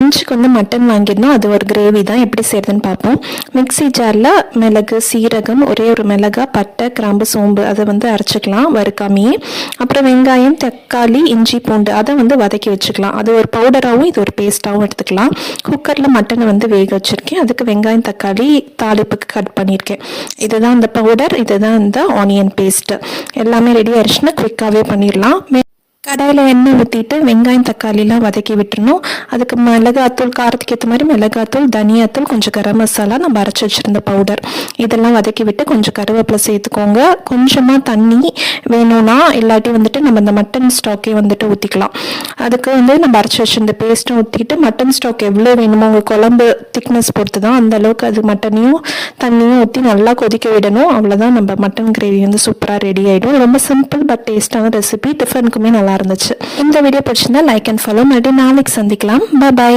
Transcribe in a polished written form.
லஞ்சுக்கு வந்து மட்டன் வாங்கியிருந்தோம். அது ஒரு கிரேவி தான். எப்படி செய்யறதுன்னு பார்ப்போம். மிக்ஸி ஜாரில் மிளகு, சீரகம், ஒரே ஒரு மிளகாய், பட்டை, கிராம்பு, சோம்பு அதை வந்து அரைச்சிக்கலாம் வறுக்காமையே. அப்புறம் வெங்காயம், தக்காளி, இஞ்சி, பூண்டு அதை வந்து வதக்கி வச்சுக்கலாம். அது ஒரு பவுடராகவும் இது ஒரு பேஸ்ட்டாகவும் எடுத்துக்கலாம். குக்கரில் மட்டனை வந்து வேக வச்சுருக்கேன். அதுக்கு வெங்காயம், தக்காளி தாளிப்புக்கு கட் பண்ணியிருக்கேன். இதுதான் அந்த பவுடர், இதுதான் இந்த ஆனியன் பேஸ்ட்டு. எல்லாமே ரெடி ஆயிடுச்சுன்னா குவிக்காகவே பண்ணிடலாம். கடாயில் எண்ணெய் ஊற்றிட்டு வெங்காயம், தக்காளிலாம் வதக்கி விட்டுறணும். அதுக்கு மிளகாத்தூள், காரத்துக்கு ஏற்ற மாதிரி மிளகாத்தூள், தனியாத்தூள், கொஞ்சம் கரம் மசாலா, நம்ம அரைச்சி வச்சுருந்த பவுடர் இதெல்லாம் வதக்கி விட்டு கொஞ்சம் கருவேப்பிலை சேர்த்துக்கோங்க. கொஞ்சமாக தண்ணி வேணும்னா, இல்லாட்டி வந்துட்டு நம்ம இந்த மட்டன் ஸ்டாக்கே வந்துட்டு ஊற்றிக்கலாம். அதுக்கு வந்து நம்ம அரைச்சி வச்சுருந்த பேஸ்ட்டும் ஊற்றிட்டு மட்டன் ஸ்டாக் எவ்வளோ வேணுமோ உங்கள் குழம்பு திக்னஸ் பொறுத்து தான் அந்த அளவுக்கு அது மட்டனையும் தண்ணியும் ஊற்றி நல்லா கொதிக்க விடணும். அவ்வளோதான், நம்ம மட்டன் கிரேவி வந்து சூப்பராக ரெடி ஆகிடும். ரொம்ப சிம்பிள் பட் டேஸ்டான ரெசிபி. டிஃபனுக்குமே நல்லா இருந்துச்சு. இந்த வீடியோ பிடிச்சிருந்தா லைக் அண்ட் ஃபாலோ. மறுபடியும் நாளைக்கு சந்திக்கலாம். பாய்.